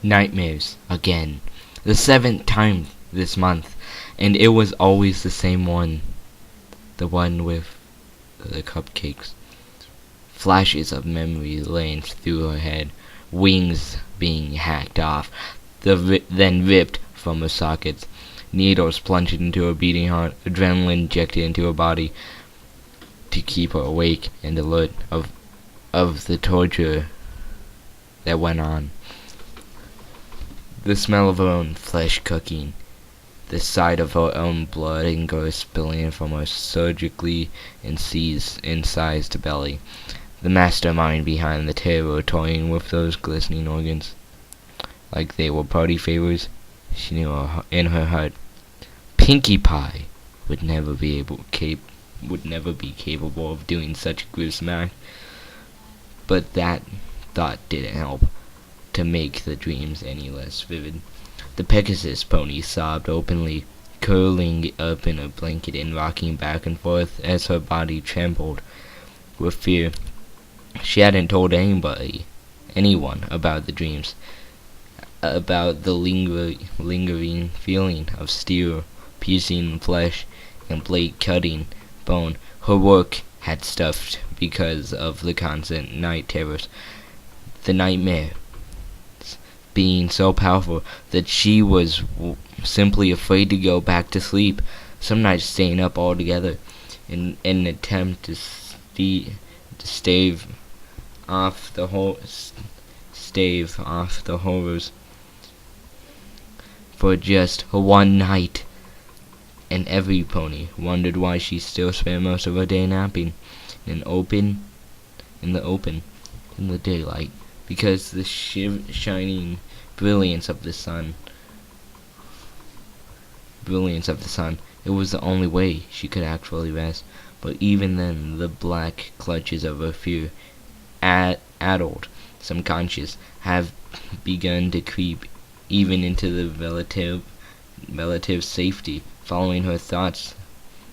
Nightmares again. The 7th time this month, and it was always the same one. The one with the cupcakes. Flashes of memory lanced through her head, wings being hacked off, then ripped from her sockets. Needles plunged into her beating heart, adrenaline injected into her body to keep her awake and alert of the torture that went on. The smell of her own flesh cooking, the sight of her own blood and gore spilling from her surgically incised belly, the mastermind behind the terror toying with those glistening organs like they were party favors. She knew in her heart, Pinkie Pie would never be capable of doing such a gruesome act. But that thought didn't help to make the dreams any less vivid. The Pegasus pony sobbed openly, curling up in a blanket and rocking back and forth as her body trembled with fear. She hadn't told anyone about the dreams, about the lingering feeling of steel piercing flesh and blade cutting bone. Her work had stopped because of the constant night terrors. The nightmare being so powerful that she was simply afraid to go back to sleep, some nights staying up altogether in an attempt to stave off the horrors for just one night. And every pony wondered why she still spent most of her day napping in the daylight, because the shining brilliance of the sun, it was the only way she could actually rest. But even then, the black clutches of her fear, adult subconscious, have begun to creep even into the relative safety. Following her thoughts,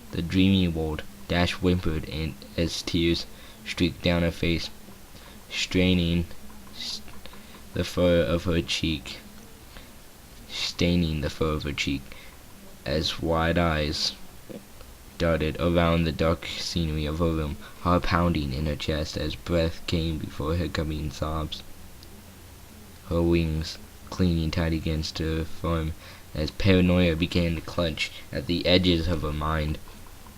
the dreamy world Dash whimpered as tears streaked down her face, staining the fur of her cheek, as wide eyes darted around the dark scenery of her room, heart pounding in her chest as breath came before her coming sobs. Her wings clinging tight against her form as paranoia began to clutch at the edges of her mind.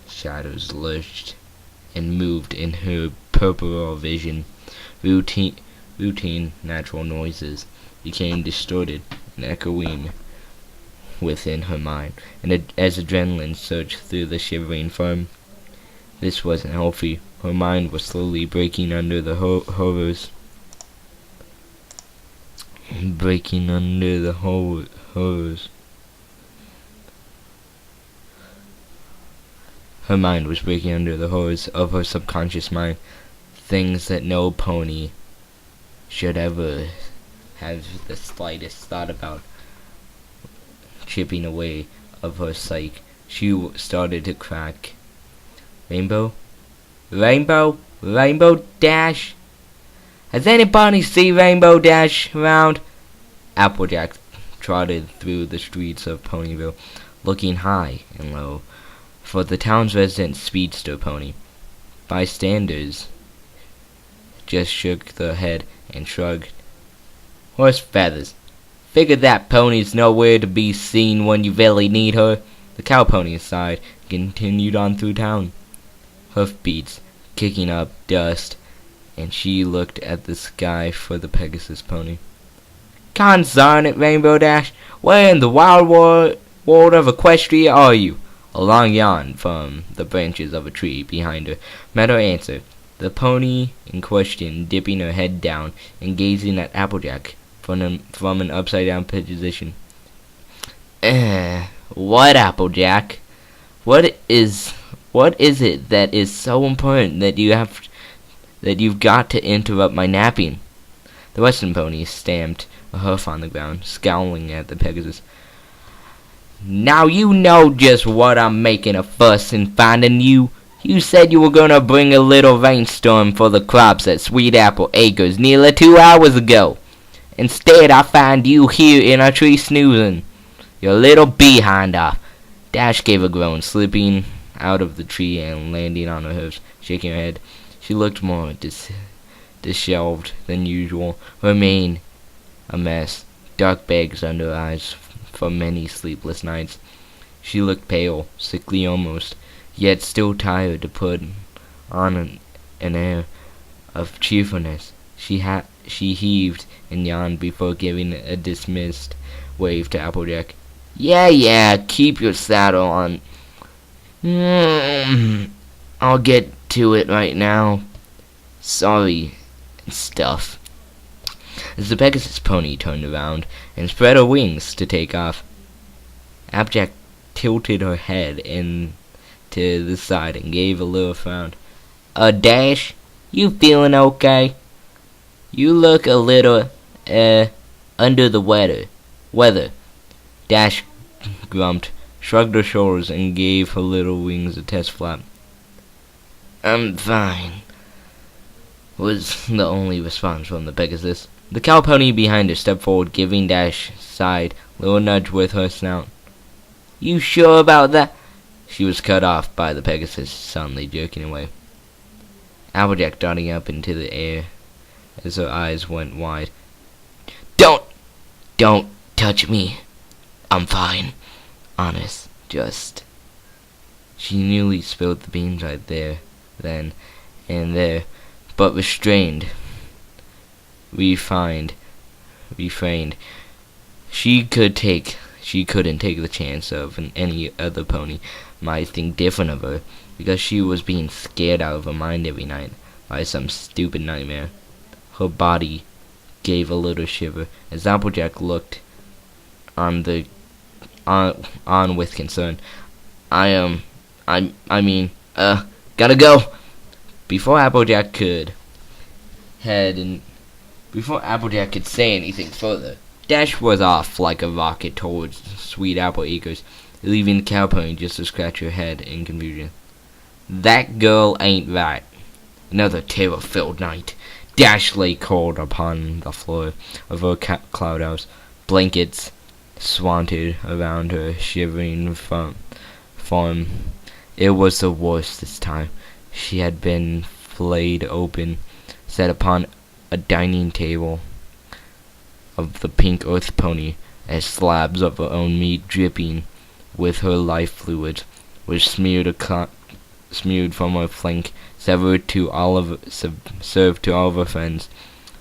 Shadows lurched and moved in her peripheral vision. Routine natural noises became distorted and echoing within her mind, and as adrenaline surged through the shivering form. This wasn't healthy. Her mind was slowly breaking under the horrors. Her mind was breaking under the horrors of her subconscious mind, things that no pony should ever have the slightest thought about, chipping away of her psyche. She started to crack. Rainbow? Rainbow? Rainbow Dash? Has anybody seen Rainbow Dash around? Applejack trotted through the streets of Ponyville, looking high and low for the town's resident speedster pony. Bystanders just shook their head and shrugged. Horse feathers. Figured that pony's nowhere to be seen when you really need her. The cow pony sighed and continued on through town, hoofbeats kicking up dust, and she looked at the sky for the Pegasus pony. Consarn it, Rainbow Dash, where in the wild world of Equestria are you? A long yawn from the branches of a tree behind her met her answer, the pony in question dipping her head down and gazing at Applejack from an upside-down position. What, Applejack? What is it that is so important that you've got to interrupt my napping? The western pony stamped a hoof on the ground, scowling at the Pegasus. Now you know just what I'm making a fuss in finding you. You said you were gonna bring a little rainstorm for the crops at Sweet Apple Acres nearly 2 hours ago. Instead, I find you here in a tree snoozing your little behind off. Dash gave a groan, slipping out of the tree and landing on her hooves, shaking her head. She looked more disheveled than usual, her mane a mess, dark bags under her eyes for many sleepless nights. She looked pale, sickly almost, yet still tired to put on an air of cheerfulness. She heaved and yawned before giving a dismissed wave to Applejack. Yeah, keep your saddle on. I'll get to it right now. Sorry, and stuff. As the Pegasus pony turned around and spread her wings to take off, Applejack tilted her head in to the side and gave a little frown. Dash, you feeling okay? You look a little, under the weather. Dash grumped, shrugged her shoulders, and gave her little wings a test flap. I'm fine, was the only response from the Pegasus. The cow pony behind her stepped forward, giving Dash side little nudge with her snout. You sure about that? She was cut off by the Pegasus suddenly jerking away. Applejack darting up into the air as her eyes went wide. Don't touch me. I'm fine. Honest, just... She nearly spilled the beans right there, then and there, but refrained. She couldn't take the chance of any other pony might think different of her, because she was being scared out of her mind every night by some stupid nightmare. Her body gave a little shiver as Applejack looked on with concern. I mean, gotta go. Before Applejack could say anything further, Dash was off like a rocket towards Sweet Apple Acres, leaving the cow pony just to scratch her head in confusion. That girl ain't right. Another terror-filled night. Dash lay cold upon the floor of her cloud house. Blankets swanted around her shivering form. It was the worst this time. She had been flayed open, set upon a dining table of the pink earth pony, as slabs of her own meat dripping with her life fluids were smeared from her flank, served to all of her friends,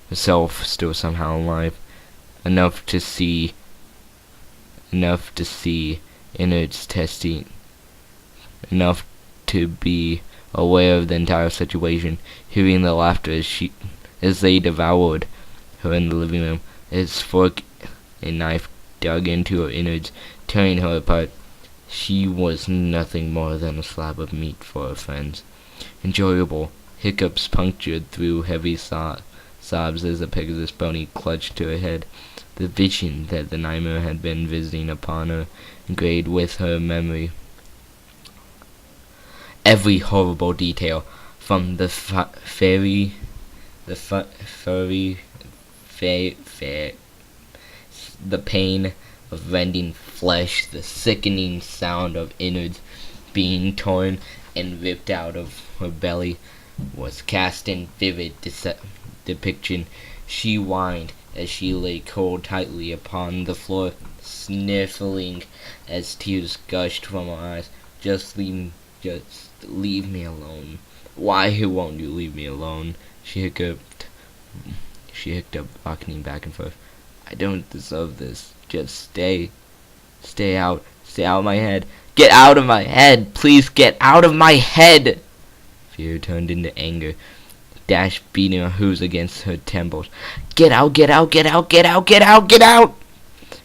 herself still somehow alive, enough to see innards testing, enough to be aware of the entire situation, hearing the laughter as they devoured her in the living room, as fork and knife dug into her innards, tearing her apart. She was nothing more than a slab of meat for her friends. Enjoyable hiccups punctured through heavy sobs as the Pegasus pony clutched to her head. The vision that the nightmare had been visiting upon her engraved with her memory. Every horrible detail, from the the pain of rending flesh, the sickening sound of innards being torn and ripped out of her belly, was cast in vivid depiction. She whined as she lay coiled tightly upon the floor, sniffling as tears gushed from her eyes. Just leave me alone. Why won't you leave me alone? She hiccuped, rocking back and forth. I don't deserve this. Just stay out of my head. Get out of my head! Please get out of my head! Fear turned into anger. Dash beating her hooves against her temples. Get out! Get out! Get out! Get out! Get out! Get out!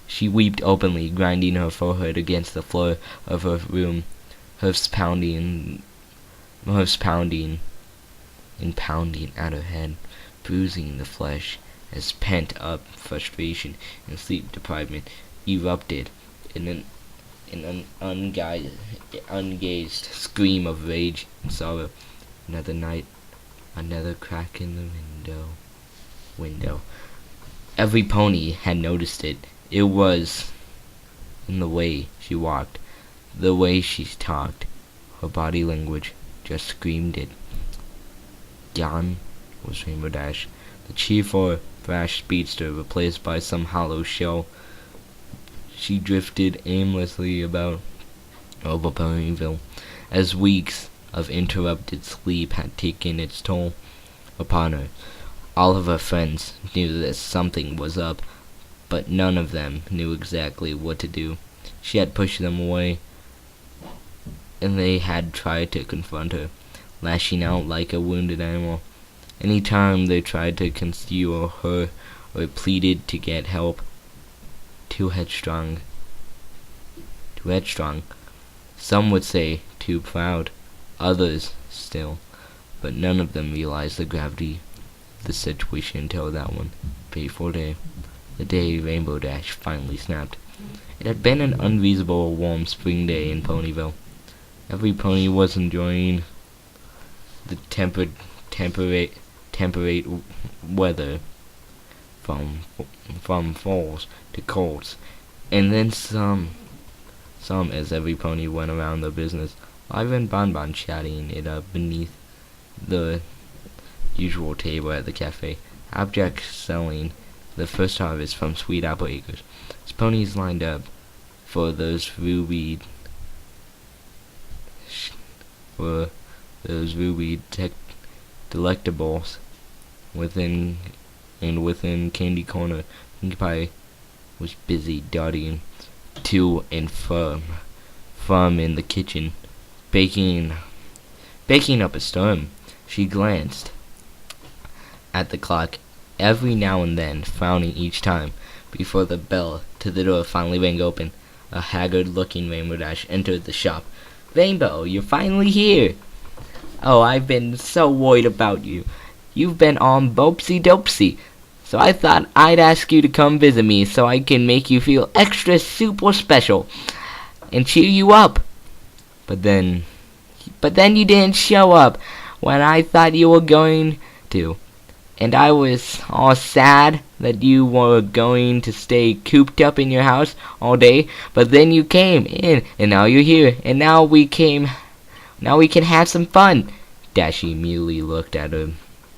She wept openly, grinding her forehead against the floor of her room, hoofs pounding and pounding at her head, bruising the flesh as pent-up frustration and sleep deprivement erupted in an ungazed scream of rage and sorrow. Another night, another crack in the window. Every pony had noticed it. It was in the way she walked, the way she talked. Her body language just screamed it. Gone was Rainbow Dash, the cheerful, brash speedster replaced by some hollow shell. She drifted aimlessly about over Ponyville, as weeks of interrupted sleep had taken its toll upon her. All of her friends knew that something was up, but none of them knew exactly what to do. She had pushed them away, and they had tried to confront her, lashing out like a wounded animal. Any time they tried to conceal her or pleaded to get help, too headstrong. Some would say too proud, others still, but none of them realized the gravity of the situation until that one fateful day, the day Rainbow Dash finally snapped. It had been an unreasonable warm spring day in Ponyville. Every pony was enjoying the temperate weather from falls to colds, and then some as every pony went around their business, Live and Bonbon chatting it up beneath the usual table at the cafe, Abject selling the first harvest from Sweet Apple Acres. His ponies lined up for those ruby delectables within Candy Corner. Pinkie Pie was busy darting to and from in the kitchen, baking up a storm. She glanced at the clock every now and then, frowning each time before the bell to the door finally rang open. A haggard-looking Rainbow Dash entered the shop. "Rainbow, you're finally here! Oh, I've been so worried about you. You've been on bopsy-dopsy. So I thought I'd ask you to come visit me so I can make you feel extra super special and cheer you up. But then you didn't show up when I thought you were going to. And I was all sad that you were going to stay cooped up in your house all day. But then you came in, and now you're here, and now we can have some fun." Dashie merely looked at her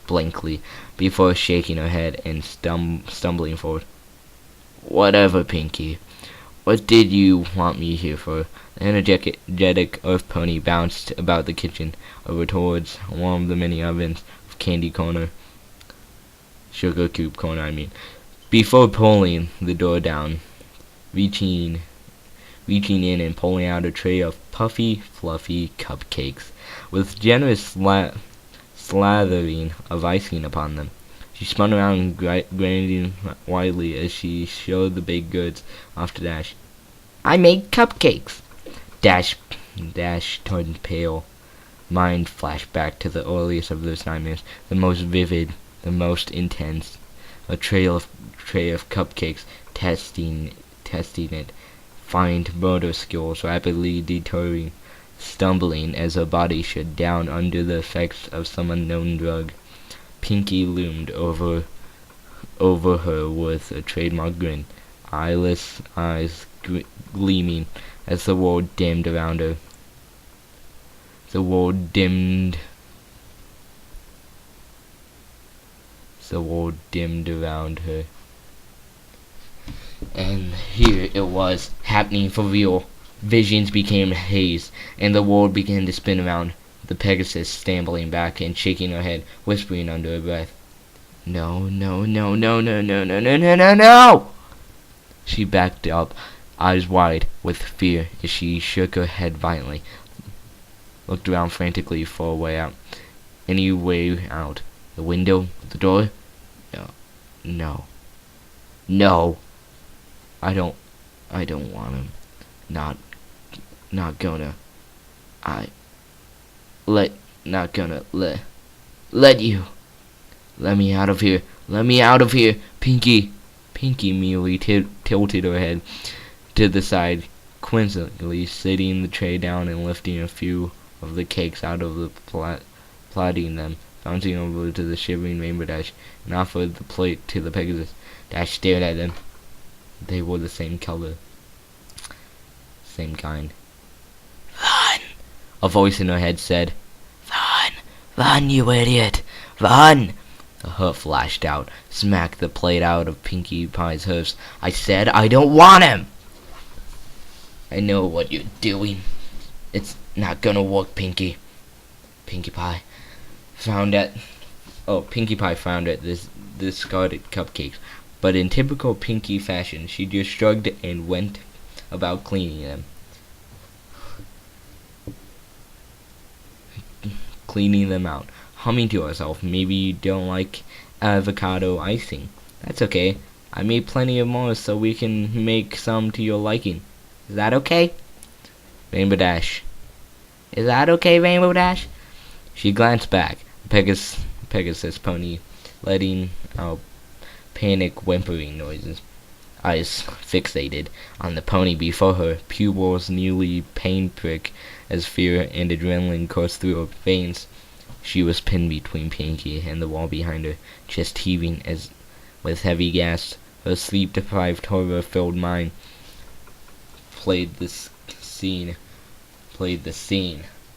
blankly before shaking her head and stumbling forward. "Whatever, Pinkie. What did you want me here for?" The energetic Earth Pony bounced about the kitchen, over towards one of the many ovens of Candy Corner. Sugar Coop Corner, I mean. Before pulling the door down, reaching in and pulling out a tray of puffy, fluffy cupcakes with generous slathering of icing upon them. She spun around, grinning widely as she showed the baked goods off to Dash. "I made cupcakes." Dash turned pale. Mind flashed back to the earliest of those nightmares, the most vivid, the most intense. A tray of cupcakes, testing it, fine motor skills rapidly deteriorating, stumbling as her body shut down under the effects of some unknown drug. Pinkie loomed over her with a trademark grin, eyeless eyes gleaming as the world dimmed around her. The world dimmed around her. And here it was, happening for real. Visions became haze, and the world began to spin around, the Pegasus stumbling back and shaking her head, whispering under her breath, "No, no, no, no, no, no, no, no, no, no, no!" She backed up, eyes wide with fear as she shook her head violently, looked around frantically for a way out. Any way out? The window? The door? No. No! I don't want him. Not gonna let you. Let me out of here. Let me out of here, Pinkie. Pinkie merely tilted her head to the side, quizzically setting the tray down and lifting a few of the cakes out of the plotting them, bouncing over to the shivering Rainbow Dash, and offered the plate to the Pegasus. Dash stared at them. They were the same color. Same kind. Run! A voice in her head said, Run! Run, you idiot! Run! A hoof lashed out, smacked the plate out of Pinkie Pie's hoofs. I said I don't want him! I know what you're doing. It's not gonna work, Pinkie. Pinkie Pie found at this discarded cupcakes, but in typical Pinkie fashion, she just shrugged and went about cleaning them. Cleaning them out, humming to herself. Maybe you don't like avocado icing. That's okay. I made plenty of more so we can make some to your liking. Is that okay? Rainbow Dash. Is that okay, Rainbow Dash? She glanced back. Pegasus pony letting out panic whimpering noises. Eyes fixated on the pony before her, pupils nearly pain-prick as fear and adrenaline coursed through her veins. She was pinned between Pinkie and the wall behind her, chest heaving as with heavy gasps. Her sleep-deprived, horror-filled mind played the scene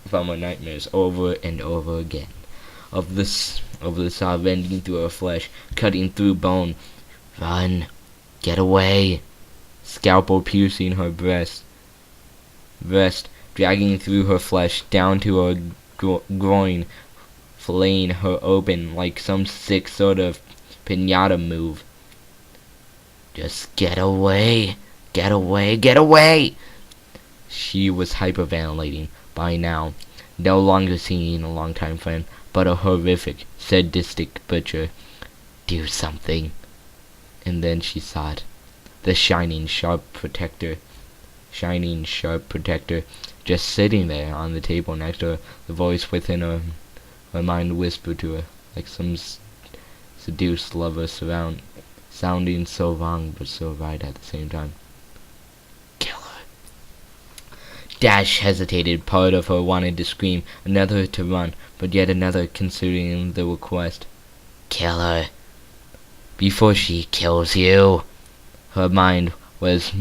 from her nightmares over and over again. Of the saw rending through her flesh, cutting through bone. Run! Get away! Scalpel piercing her breast, dragging through her flesh down to her groin, filleting her open like some sick sort of piñata move. Just get away! Get away! Get away! She was hyperventilating by now, no longer seeing a longtime friend, but a horrific, sadistic butcher. Do something. And then she saw it. The shining, sharp protector, just sitting there on the table next to her. The voice within her mind whispered to her, like some seduced lover sounding so wrong but so right at the same time. Kill her. Dash hesitated. Part of her wanted to scream, another to run, but yet another considering the request. Kill her. Before she kills you. Her mind was a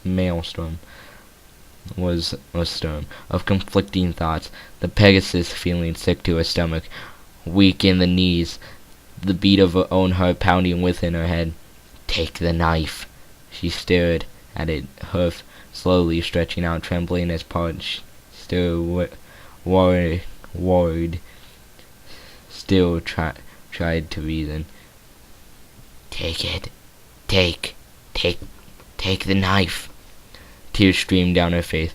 maelstrom of conflicting thoughts. The Pegasus feeling sick to her stomach, weak in the knees, the beat of her own heart pounding within her head. Take the knife. She stared at it, hoof slowly stretching out, trembling as part still worried. Still tried to reason. Take it. Take the knife. Tears streamed down her face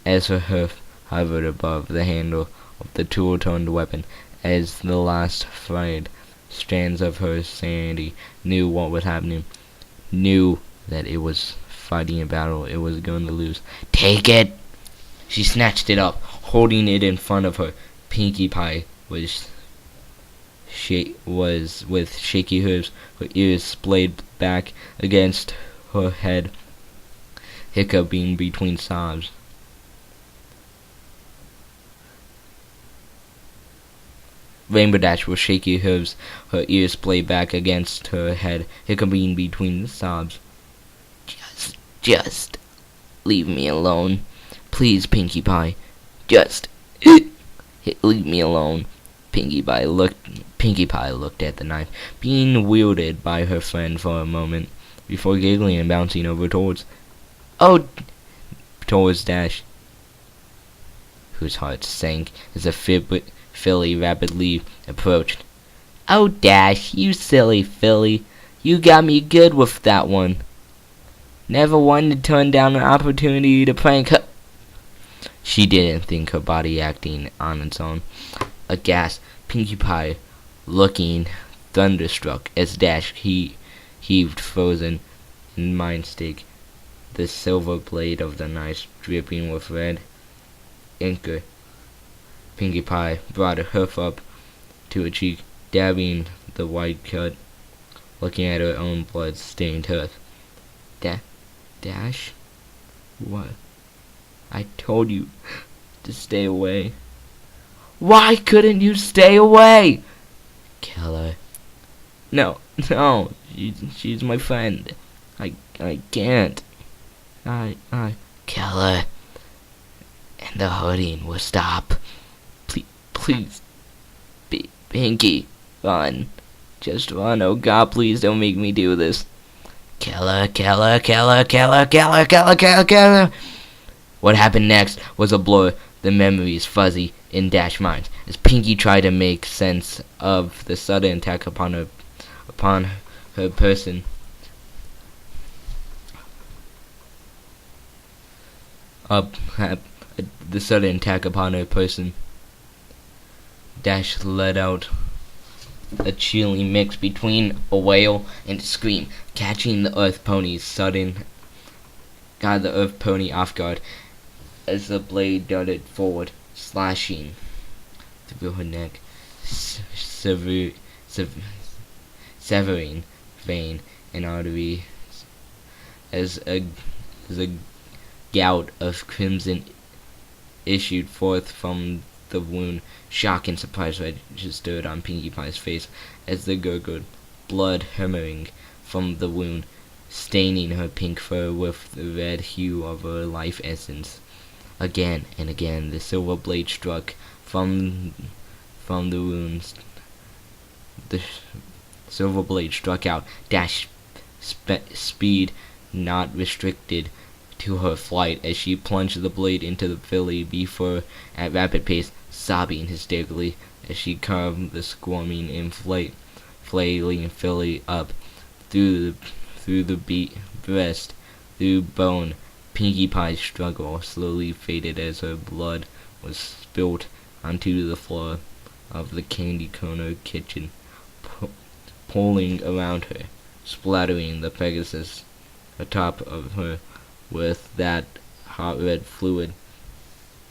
as her hoof hovered above the handle of the tool-toned weapon, as the last frayed strands of her sanity knew what was happening, knew that it was fighting a battle it was going to lose. Take it! She snatched it up, holding it in front of her. Pinkie Pie was with shaky hooves, her ears splayed back against her head, hiccuping between sobs. Rainbow Dash with shaky hooves, her ears splayed back against her head, hiccuping between sobs. Just leave me alone. Please, Pinkie Pie. Just leave me alone. Pinkie Pie looked at the knife, being wielded by her friend for a moment, before giggling and bouncing over towards Dash, whose heart sank as a filly rapidly approached. Oh, Dash, you silly filly. You got me good with that one. Never wanted to turn down an opportunity to prank her. She didn't think her body acting on its own. Aghast, Pinkie Pie, looking thunderstruck as Dash heaved frozen in mind stake, the silver blade of the knife dripping with red ichor. Pinkie Pie brought her hoof up to her cheek, dabbing the white cut, looking at her own blood-stained hoof. Dash? What? I told you to stay away. Why couldn't you stay away? Kill her. No, no, she's my friend. I can't. I kill her, and the hurting will stop. Please, Pinky, run. Just run, oh God, please don't make me do this. Kill her, kill her, kill her, kill her, kill her, kill her, kill her, kill her. What happened next was a blur. The memories fuzzy in Dash minds as Pinky tried to make sense of the sudden attack upon her person. The sudden attack upon her person. Dash let out a chilling mix between a wail and a scream, catching the Earth Pony's sudden got the Earth Pony off guard as the blade darted forward, slashing through her neck, severing vein and artery as a gout of crimson issued forth from the wound. Shock and surprise registered on Pinkie Pie's face as the gurgled blood hammering from the wound, staining her pink fur with the red hue of her life essence. Again and again the silver blade struck from the wounds. The silver blade struck out. Dash speed not restricted to her flight as she plunged the blade into the filly before at rapid pace, sobbing hysterically as she carved the squirming and flailing filly up through the breast, through bone. Pinkie Pie's struggle slowly faded as her blood was spilt onto the floor of the candy corner kitchen, pooling around her, splattering the Pegasus atop of her with that hot red fluid.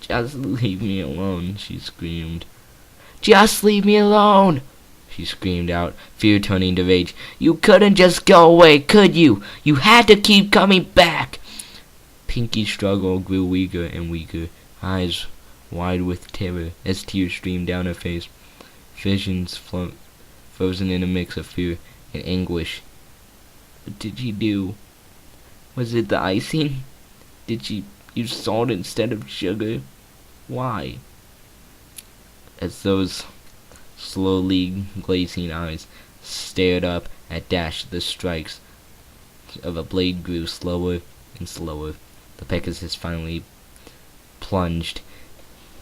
"Just leave me alone," she screamed. "Just leave me alone!" she screamed out, fear turning to rage. "You couldn't just go away, could you? You had to keep coming back!" Pinkie's struggle grew weaker and weaker, eyes wide with terror as tears streamed down her face, visions frozen in a mix of fear and anguish. What did she do? Was it the icing? Did she use salt instead of sugar? Why? As those slowly glazing eyes stared up at Dash, the strikes of a blade grew slower and slower. The Pegasus finally plunged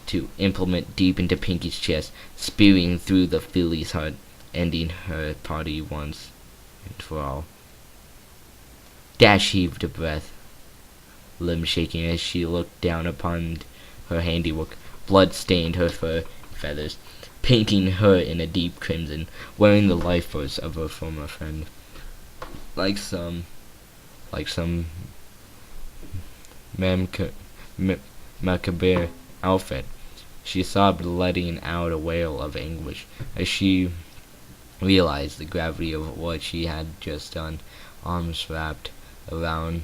to implement deep into Pinkie's chest, spearing through the filly's heart, ending her party once and for all. Dash heaved a breath, limbs shaking as she looked down upon her handiwork. Blood stained her fur and feathers, painting her in a deep crimson, wearing the life force of her former friend. Like some macabre outfit, she sobbed, letting out a wail of anguish as she realized the gravity of what she had just done. Arms wrapped around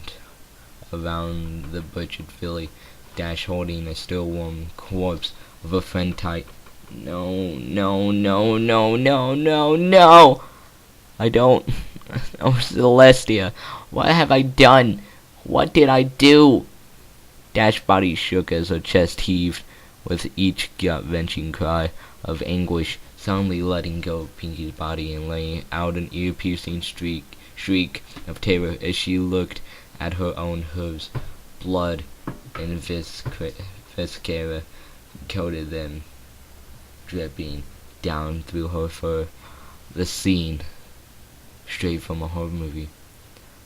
the butchered filly, Dash holding a still warm corpse of a friend tight. No, no, no, no, no, no, no! I don't... Oh, Celestia, what have I done? What did I do? Dash's body shook as her chest heaved with each gut-wrenching cry of anguish, suddenly letting go of Pinkie's body and laying out an ear-piercing shriek of terror as she looked at her own hooves. Blood and viscera coated them, dripping down through her fur. The scene, straight from a horror movie,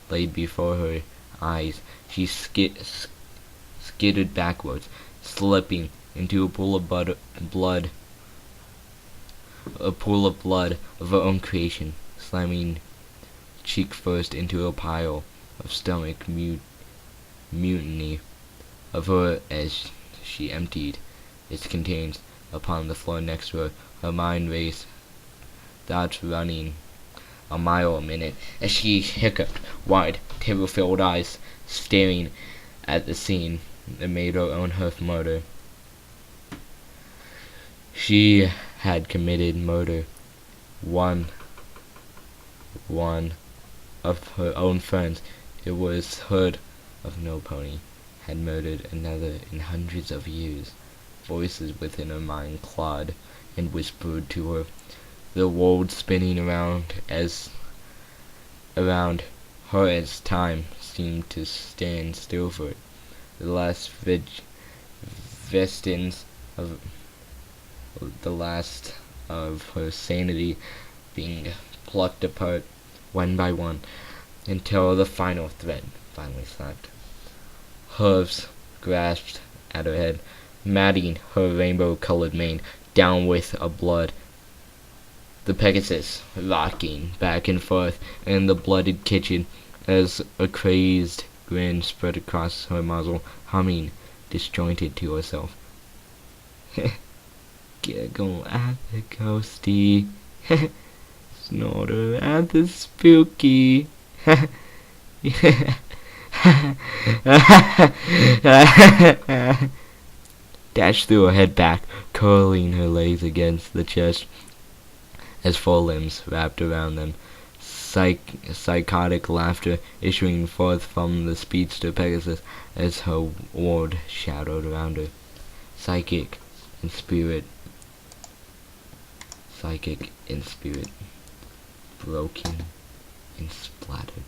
laid before her eyes. She skittered backwards, slipping into a pool of blood of her own creation, slamming cheek first into a pile of stomach mutiny of her as she emptied its contents upon the floor next to her. Her mind raced, thoughts running a mile a minute as she hiccuped, wide, terror-filled eyes staring at the scene that made her own murder. She had committed murder. One one of her own friends, it was heard of no pony had murdered another in hundreds of years. Voices within her mind clawed and whispered to her, the world spinning around her as time seemed to stand still for it. The last vestins of her sanity being plucked apart one by one until the final thread finally snapped. Hooves grasped at her head, matting her rainbow-colored mane down with a blood. The Pegasus rocking back and forth in the blooded kitchen as a crazed grin spread across her muzzle, humming disjointed to herself. Giggle at the ghosty, snorter at the spooky. Dash threw her head back, curling her legs against the chest as full limbs wrapped around them. Psychotic laughter issuing forth from the speedster Pegasus as her ward shadowed around her. Psychic in spirit, broken and splattered.